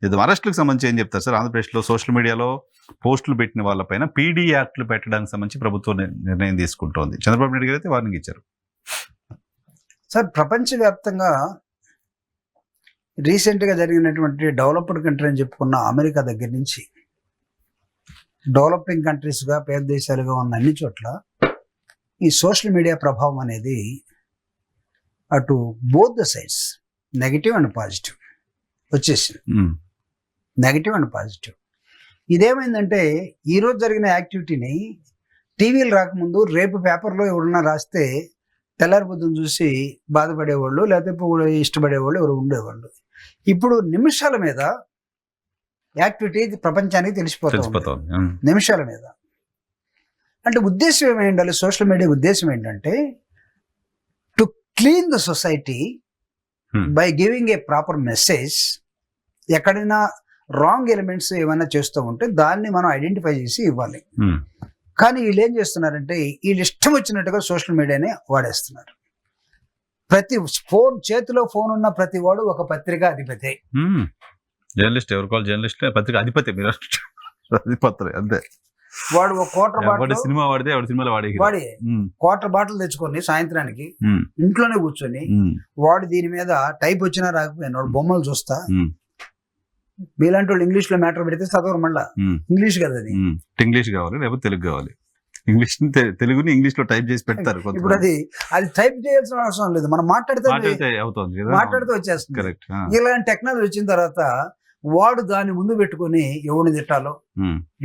ఇది అరెస్టులకు సంబంధించి ఏం చెప్తారు సార్? ఆంధ్రప్రదేశ్లో సోషల్ మీడియాలో పోస్టులు పెట్టిన వాళ్ళపైన పీడీ యాక్ట్లు పెట్టడానికి సంబంధించి ప్రభుత్వం నిర్ణయం తీసుకుంటోంది. చంద్రబాబు నాయుడు గారు అయితే వార్నింగ్ ఇచ్చారు. సార్, ప్రపంచవ్యాప్తంగా రీసెంట్గా జరిగినటువంటి డెవలప్డ్ కంట్రీ అని చెప్పుకున్న అమెరికా దగ్గర నుంచి డెవలపింగ్ కంట్రీస్గా పేద దేశాలుగా ఉన్న అన్ని చోట్ల ఈ సోషల్ మీడియా ప్రభావం అనేది అటు both the sides negative and positive వచ్చేసింది. Negative and positive. ఇదేమైందంటే ఈరోజు జరిగిన యాక్టివిటీని టీవీలు రాకముందు రేపు పేపర్లో ఎవరన్నా రాస్తే తెల్లారి పొద్దున చూసి బాధపడేవాళ్ళు, లేకపోతే ఇష్టపడేవాళ్ళు ఎవరు ఉండేవాళ్ళు. ఇప్పుడు నిమిషాల మీద యాక్టివిటీ ప్రపంచానికి తెలిసిపోతుంది. నిమిషాల మీద. అంటే ఉద్దేశం ఏమైండాలి? సోషల్ మీడియా ఉద్దేశం ఏంటంటే to clean the society by giving a proper message. ఎక్కడైనా రాంగ్ ఎలిమెంట్స్ ఏమైనా చేస్తూ ఉంటే దాన్ని మనం ఐడెంటిఫై చేసి ఇవ్వాలి. కానీ వీళ్ళు ఏం చేస్తున్నారంటే వీళ్ళు ఇష్టం వచ్చినట్టుగా సోషల్ మీడియాని వాడేస్తున్నారు. ప్రతి ఫోన్ చేతిలో ఫోన్ ఉన్న ప్రతి వాడు ఒక పత్రిక అధిపతి. జర్నలిస్ట్ ఎవరు కావాలి? జర్నలిస్ట్ పత్రిక అధిపతి. మీరు అధిపతి అంతే. వాడు ఒక క్వార్టర్ సినిమా వాడితే సినిమాలో వాడి క్వార్టర్ బాటిల్ తెచ్చుకొని సాయంత్రానికి ఇంట్లోనే కూర్చొని వాడు దీని మీద టైప్ వచ్చినా రాకపోయినా వాడు బొమ్మలు చూస్తా. మీలాంటి వాళ్ళు ఇంగ్లీష్ లో మ్యాటర్ పెడితే చదవరు. మళ్ళా ఇంగ్లీష్ కదా, అది ఇంగ్లీష్ కావాలి లేకపోతే తెలుగు కావాలి. ఇంగ్లీష్ తెలుగుని ఇంగ్లీష్ లో టైప్ చేసి పెడతారు. ఇప్పుడు అది టైప్ చేయాల్సిన అవసరం లేదు, మనం మాట్లాడితే వచ్చేస్తుంది. ఇలాంటి టెక్నాలజీ వచ్చిన తర్వాత వాడు దాన్ని ముందు పెట్టుకుని ఎవరిని తిట్టాలో,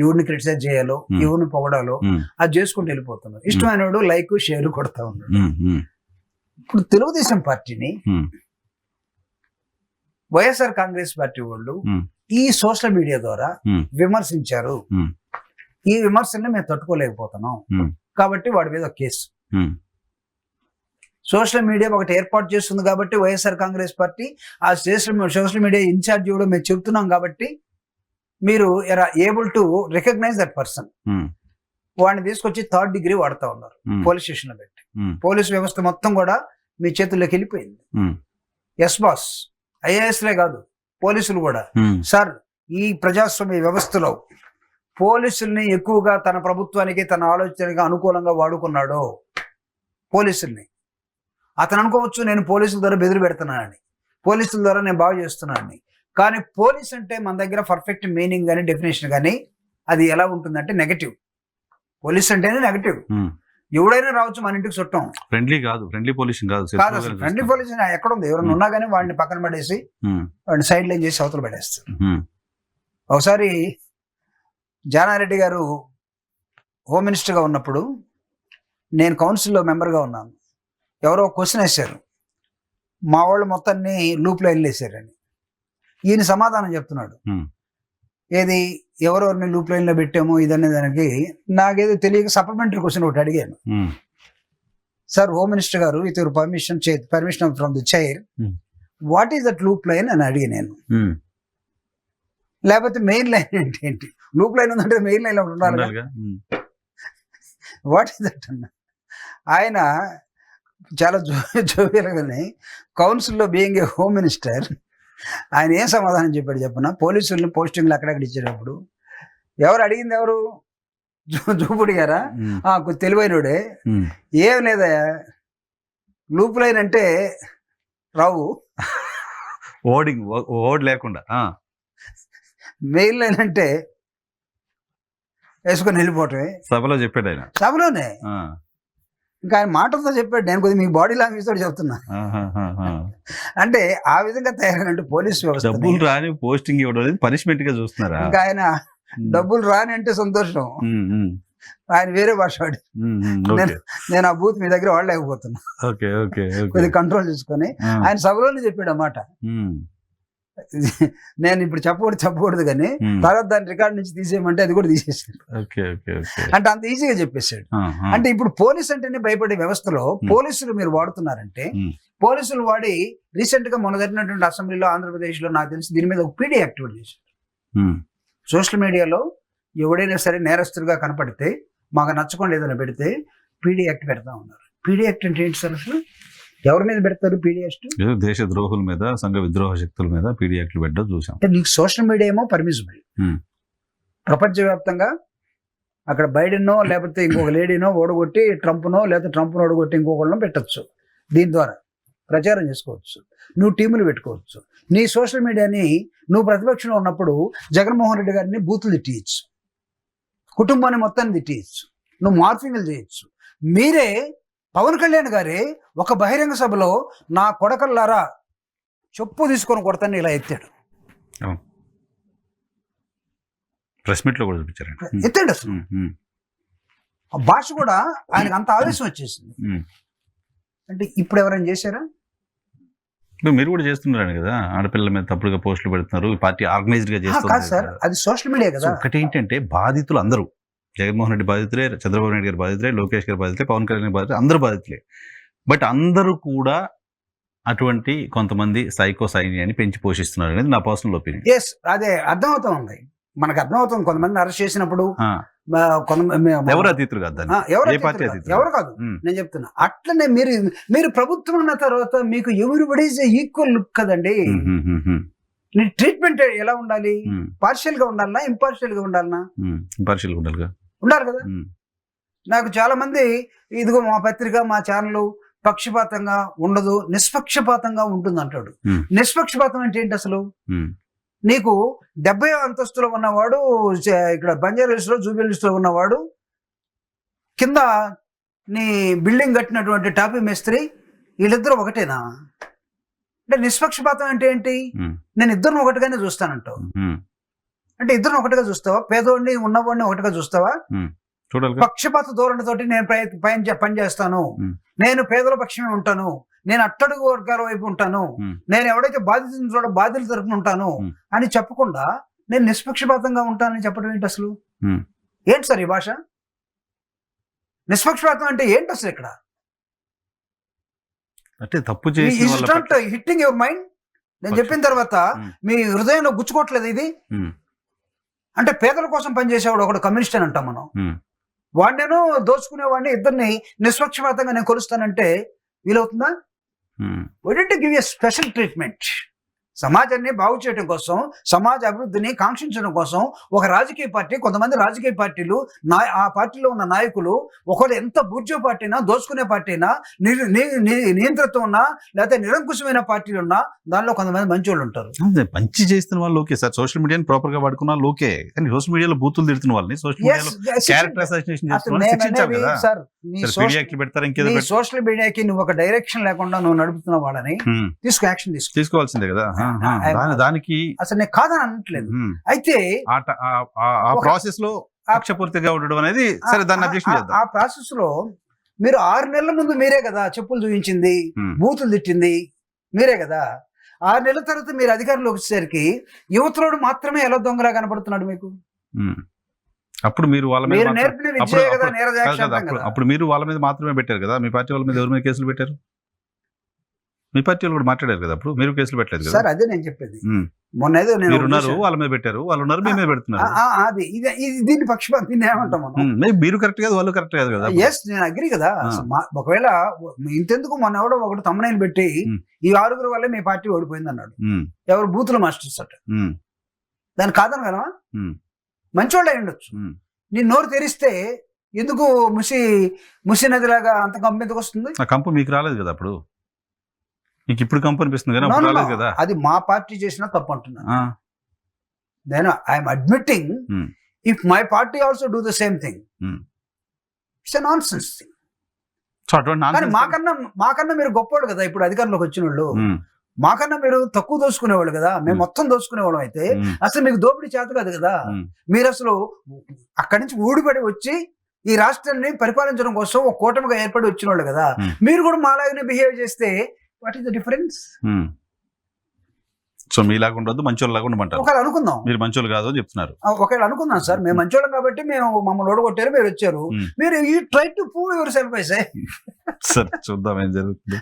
ఎవరిని క్రిటిసైజ్ చేయాలో, ఎవరిని పొగడాలో అది చేసుకుంటూ వెళ్ళిపోతున్నారు. ఇష్టమైన వాడు లైక్ షేర్ కొడతా ఉన్నాడు. ఇప్పుడు తెలుగుదేశం పార్టీని వైఎస్ఆర్ కాంగ్రెస్ పార్టీ వాళ్ళు ఈ సోషల్ మీడియా ద్వారా విమర్శించారు. ఈ విమర్శల్ని మేము తట్టుకోలేకపోతున్నాం కాబట్టి వాడి మీద ఒక కేసు. సోషల్ మీడియా ఒకటి ఏర్పాటు చేస్తుంది కాబట్టి వైఎస్ఆర్ కాంగ్రెస్ పార్టీ ఆ సోషల్ మీడియా ఇన్ఛార్జ్ కూడా మేము చెబుతున్నాం కాబట్టి మీరు able to recognise that person. వాడిని తీసుకొచ్చి 3rd డిగ్రీ వాడుతూ ఉన్నారు పోలీస్ స్టేషన్ లో పెట్టి. పోలీస్ వ్యవస్థ మొత్తం కూడా మీ చేతుల్లోకి వెళ్ళిపోయింది. ఎస్ బాస్, ఐఏఎస్లే కాదు పోలీసులు కూడా. సార్, ఈ ప్రజాస్వామ్య వ్యవస్థలో పోలీసుల్ని ఎక్కువగా తన ప్రభుత్వానికి తన ఆలోచనకి అనుకూలంగా వాడుకున్నాడు. పోలీసుల్ని అతను అనుకోవచ్చు నేను పోలీసుల ద్వారా బెదిరి పెడుతున్నానని, పోలీసుల ద్వారా నేను బాగు చేస్తున్నానని. కానీ పోలీస్ అంటే మన దగ్గర పర్ఫెక్ట్ మీనింగ్ కానీ డెఫినేషన్ కానీ అది ఎలా ఉంటుందంటే నెగటివ్. పోలీస్ అంటేనే నెగటివ్. ఎవడైనా రావచ్చు మన ఇంటికి చుట్టం. ఫ్రెండ్లీ కాదు, ఫ్రెండ్లీ పోలీసింగ్ కాదు. ఫ్రెండ్లీ పోలీసింగ్ ఎక్కడ ఉంది? ఎవరైనా ఉన్నా కానీ వాడిని పక్కన పడేసి వాడిని సైడ్ లైన్ చేసి అవతల పడేస్తారు. ఒకసారి జానారెడ్డి గారు హోమ్ మినిస్టర్గా ఉన్నప్పుడు నేను కౌన్సిల్లో మెంబర్గా ఉన్నాను. ఎవరో క్వశ్చన్ వేశారు, మా వాళ్ళు మొత్తాన్ని లూప్ లైన్లు వేసారని. ఈయన సమాధానం చెప్తున్నాడు, ఏది ఎవరెవరిని లూప్ లైన్లో పెట్టామో ఇదనే దానికి నాకేదో తెలియక సప్లిమెంటరీ క్వశ్చన్ ఒకటి అడిగాను. సార్, హోమ్ మినిస్టర్ గారు with your permission from the chair, what is that loop line అని అడిగి నేను. లేకపోతే మెయిన్ లైన్ ఏంటి? లూప్ లైన్ ఉందంటే మెయిన్ లైన్ ఒకటి ఉండాలి. వాట్ ఈస్ దట్ అన్న. ఆయన చాలా జోవియల్గానే కౌన్సిల్లో బీయింగ్ ఏ హోమ్ మినిస్టర్ ఆయన ఏం సమాధానం చెప్పాడు చెప్పిన? పోలీసుల్ని పోస్టింగ్లు అక్కడక్కడ ఇచ్చేటప్పుడు ఎవరు అడిగింది? ఎవరు? జూపుడి గారా? తెలివైనడే. ఏం లేదా, లూప్ లైన్ అంటే రావు, ఓడ్ లేకుండా. మెయిన్ లైన్ అంటే వేసుకొని వెళ్ళిపోవటమే. సభలో చెప్పాడు ఆయన. సభలోనే ఇంకా ఆయన మాటలతో చెప్పాడు. నేను కొద్దిగా మీ బాడీ లాంగ్వేజ్ తోటి చెప్తున్నా. అంటే ఆ విధంగా తయారైనట్టు పోలీస్ వ్యవస్థ. డబ్బులు రాని పోస్టింగ్ ఇవ్వడం పనిష్మెంట్ గా చూస్తున్నారా? ఇంకా ఆయన డబ్బులు రాని అంటే సంతోషం, ఆయన వేరే భాష వాడి. నేను ఆ బూత్ మీ దగ్గర వాడలేకపోతున్నా. కొద్దిగా కంట్రోల్ చేసుకొని ఆయన సభలోనే చెప్పాడు అన్నమాట. నేను ఇప్పుడు చెప్పకూడదు కానీ తర్వాత దాని రికార్డ్ నుంచి తీసేయమంటే అది కూడా తీసేసాడు. అంటే అంత ఈజీగా చెప్పేశాడు. అంటే ఇప్పుడు పోలీస్ అంటేనే భయపడే వ్యవస్థలో పోలీసులు మీరు వాడుతున్నారంటే, పోలీసులు వాడి రీసెంట్ గా మొన్న జరిగినటువంటి అసెంబ్లీలో ఆంధ్రప్రదేశ్ లో నాకు తెలిసి దీని మీద ఒక పీడీ యాక్టివేట్ చేశారు. సోషల్ మీడియాలో ఎవడైనా సరే నేరస్తుడిగా కనపడితే మాకు నచ్చకుండా ఏదైనా పెడితే పీడీ యాక్ట్ పెడతా ఉన్నారు. పీడీ యాక్ట్ అంటే ఏంటి సార్? అసలు ఎవరి మీద పెడతారు పీడియాస్ట్? ఏదో దేశ ద్రోహుల మీద, సంఘ విద్రోహ శక్తుల మీద పీడీ యాక్ట్లు పెట్టడం చూసాం. అంటే నీకు సోషల్ మీడియా ఏమో పర్మిసిబుల్. ప్రపంచవ్యాప్తంగా అక్కడ బైడెన్నో లేకపోతే ఇంకొక లేడీనో ఓడగొట్టి ట్రంప్నో లేకపోతే ట్రంప్ను ఓడగొట్టి ఇంకొకళ్ళనో పెట్టచ్చు. దీని ద్వారా ప్రచారం చేసుకోవచ్చు, నువ్వు టీములు పెట్టుకోవచ్చు. నీ సోషల్ మీడియాని నువ్వు ప్రతిపక్షంలో ఉన్నప్పుడు జగన్మోహన్ రెడ్డి గారిని బూతులు తిట్టియచ్చు, కుటుంబాన్ని మొత్తాన్ని తిట్టియచ్చు, నువ్వు మార్ఫింగ్లు చేయొచ్చు. మీరే పవన్ కళ్యాణ్ గారే ఒక బహిరంగ సభలో నా కొడకల్లారా చెప్పు తీసుకొని కొడతాను ఇలా ఎత్తాడు. ప్రెస్ మీట్ లో కూడా చూపించారు, ఎత్తాడు. అసలు ఆ భాష కూడా ఆయనకు అంత ఆవేశం వచ్చేసింది. అంటే ఇప్పుడు ఎవరైనా చేశారా? మీరు కూడా చేస్తున్నారు కదా, ఆడపిల్లల మీద తప్పుడుగా పోస్టులు పెడుతున్నారు, పార్టీ ఆర్గనైజ్డ్ గా చేస్తున్నారు సార్. అది సోషల్ మీడియా కదా. ఒకటి ఏంటంటే బాధితులు అందరూ, జగన్మోహన్ రెడ్డి బాధితులే, చంద్రబాబు నాయుడు గారి బాధితులే, లోకేష్ గారి బాధితులే, పవన్ కళ్యాణ్ బాధితులే, అందరూ బాధితులే. బట్ అందరూ కూడా అటువంటి కొంతమంది సైకో సైన్యాన్ని పెంచి పోషిస్తున్నారు అనేది నా పర్సనల్ ఒపీనియన్. ఎస్, అదే అర్థమవుతా ఉంది, మనకు అర్థమవుతుంది. కొంతమంది అరెస్ట్ చేసినప్పుడు ఎవరు అతీతులు కాదు, ఎవరు కాదు, నేను చెప్తున్నా. అట్లనే మీరు ప్రభుత్వం ఉన్న తర్వాత మీకు ఎవ్రీబడి ఈజ్ ఈక్వల్ లుక్ కదండి. నీ ట్రీట్మెంట్ ఎలా ఉండాలి? పార్షియల్ గా ఉండాలనా, ఇంపార్షియల్ గా ఉండాలనా? ఇంపార్షియల్ ఉండాలి కదా. నాకు చాలా మంది ఇదిగో మా పత్రిక మా ఛానల్ పక్షపాతంగా ఉండదు, నిష్పక్షపాతంగా ఉంటుంది అంటాడు. నిష్పక్షపాతం అంటే ఏంటి అసలు? నీకు 70వ అంతస్తులో ఉన్నవాడు, ఇక్కడ బంజారాహిల్స్ లో జూబిలీహిల్స్ లో ఉన్నవాడు, కింద నీ బిల్డింగ్ కట్టినటువంటి టాపీ మేస్త్రి, వీళ్ళిద్దరూ ఒకటేనా? అంటే నిష్పక్షపాతం అంటే ఏంటి? నేను ఇద్దరిని ఒకటిగానే చూస్తానంటావు. అంటే ఇద్దరిని ఒకటిగా చూస్తావా? పేదోడిని ఉన్నవాడిని ఒకటిగా చూస్తావా? పక్షపాత ధోరణితోటి నేను పని చేస్తాను, నేను పేదల పక్షమే ఉంటాను, నేను అట్టడుగు వర్గాల వైపు ఉంటాను, నేను ఎవడైతే బాధితుల తరపున ఉంటాను అని చెప్పకుండా నేను నిష్పక్షపాతంగా ఉంటానని చెప్పడం ఏంటి అసలు? ఏంటి సార్ ఈ భాష? నిష్పక్షపాతం అంటే ఏంటి అసలు ఇక్కడ? అంటే తప్పు చేసి హిట్టింగ్ యువర్ మైండ్. నేను చెప్పిన తర్వాత మీ హృదయంలో గుచ్చుకోవట్లేదు ఇది? అంటే పేదల కోసం పనిచేసేవాడు ఒకడు కమ్యూనిస్ట్ అని అంటాం మనం, వాడినేనో దోచుకునేవాడిని ఇద్దరిని నిష్పక్షపాతంగా నేను కొలుస్తానంటే వీలవుతుందా? Why don't you give a special treatment? సమాజాన్ని బాగు చేయడం కోసం, సమాజ అభివృద్ధిని కాంక్షించడం కోసం ఒక రాజకీయ పార్టీ, కొంతమంది రాజకీయ పార్టీలు, ఆ పార్టీలో ఉన్న నాయకులు, ఒకరు ఎంత బూర్జో పార్టీనా, దోచుకునే పార్టీనా, నియంత్రితం ఉన్నా లేకపోతే నిరంకుశమైన పార్టీలు ఉన్నా దానిలో కొంతమంది మంచి వాళ్ళు ఉంటారు. మంచి చేస్తున్న వాళ్ళు ఓకే సార్, సోషల్ మీడియాని ప్రాపర్ గా వాడుకున్న ఓకే, కానీ సోషల్ మీడియాలో బూతులు తిడుతున్న వాళ్ళని సోషల్ మీడియాకి నువ్వు ఒక డైరెక్షన్ లేకుండా నువ్వు నడుపుతున్న వాళ్ళని యాక్షన్ తీసుకోవాల్సిందే కదా. దానికి అసలు నేను కాదని అనట్లేదు. అయితే ఆ ప్రాసెస్ లో పక్షపూర్తిగా ఉండడం అనేది సరే, దాన్ని అబ్జెక్షన్ చేద్దాం. ఆ ప్రాసెస్ లో మీరు 6 నెలల ముందు మీరే కదా చెప్పులు చూపించింది, బూతులు తిట్టింది మీరే కదా. 6 నెలల తర్వాత మీరు అధికారంలోకి వచ్చేసరికి యువతలోడు మాత్రమే ఎలా దొంగలా కనపడుతున్నాడు మీకు. అప్పుడు మీరు వాళ్ళ మీద నేర్పిన విద్య కదా అప్పుడు మీరు వాళ్ళ మీద మాత్రమే పెట్టారు కదా. మీ పార్టీ వాళ్ళ మీద ఎవరి మీద కేసులు పెట్టారు? మీ పార్టీ వాళ్ళు కూడా మాట్లాడారు కదా, అప్పుడు మీరు కేసులు పెట్టలేదు కదా సార్. అదే నేను చెప్పేది. మొన్న ఏదో మీరు ఉన్నారు, వాళ్ళ మీద పెట్టారు, వాళ్ళు ఉన్నారు, మీ మీద పెడుతున్నారు. అది దీన్ని పక్షపాతం, దీన్ని ఏమంటాం మనం? మీరు కరెక్ట్ కాదు, వాళ్ళు కరెక్ట్ కాదు కదా. ఎస్, నేను అగ్రి కదా. ఒకవేళ ఇంతెందుకు మొన్న ఎవడో ఒకటి తమ్ముడైన పెట్టి ఈ 6 వల్లే మీ పార్టీ ఓడిపోయింది అన్నాడు. ఎవరు? బూతుల మాస్టర్స్ అట. దాన్ని కాదని కదా, మంచోళ్ళు అయి ఉండొచ్చు. నీ నోరు తెరిస్తే ఎందుకు ముసి నదిలాగా అంత కంపు ఎందుకు వస్తుంది? ఆ కంపు మీకు రాలేదు కదా అప్పుడు, మీకు ఇప్పుడు కంపు అనిపిస్తుంది కానీ అప్పుడు రాలేదు కదా. అది మా పార్టీ చేసిన తప్పు అంటున్నాను నేను. I'm admitting if my party also do the same thing, it's a nonsense thing. కానీ మాకన్నా మీరు గొప్పవాడు కదా ఇప్పుడు అధికారంలోకి వచ్చిన వాళ్ళు. మాకన్నా మీరు తక్కువ దోచుకునేవాళ్ళు కదా, మేము మొత్తం దోచుకునేవాళ్ళం. అయితే అసలు మీకు దోపిడీ చేత కాదు కదా. మీరు అసలు అక్కడి నుంచి ఊడిపడి వచ్చి ఈ రాష్ట్రాన్ని పరిపాలించడం కోసం ఒక కూటమిగా ఏర్పడి వచ్చిన వాళ్ళు కదా. మీరు కూడా మాలాగానే బిహేవ్ చేస్తే what is the difference? So మీలాగా ఉండదు, మంచోళ్ళలాగా ఉండమంటారు. ఒకవేళ అనుకుందాం మీరు మంచోళ్ళు కాదు అని చెప్తున్నారు. ఒకవేళ అనుకుందాం సార్, మేము మంచోళ్ళం కాబట్టి మేము మమ్మల్ని ఓడగొట్టారు, మీరు వచ్చారు, మీరు you try to prove your self. సరే చూద్దాం ఏం జరుగుతుంది.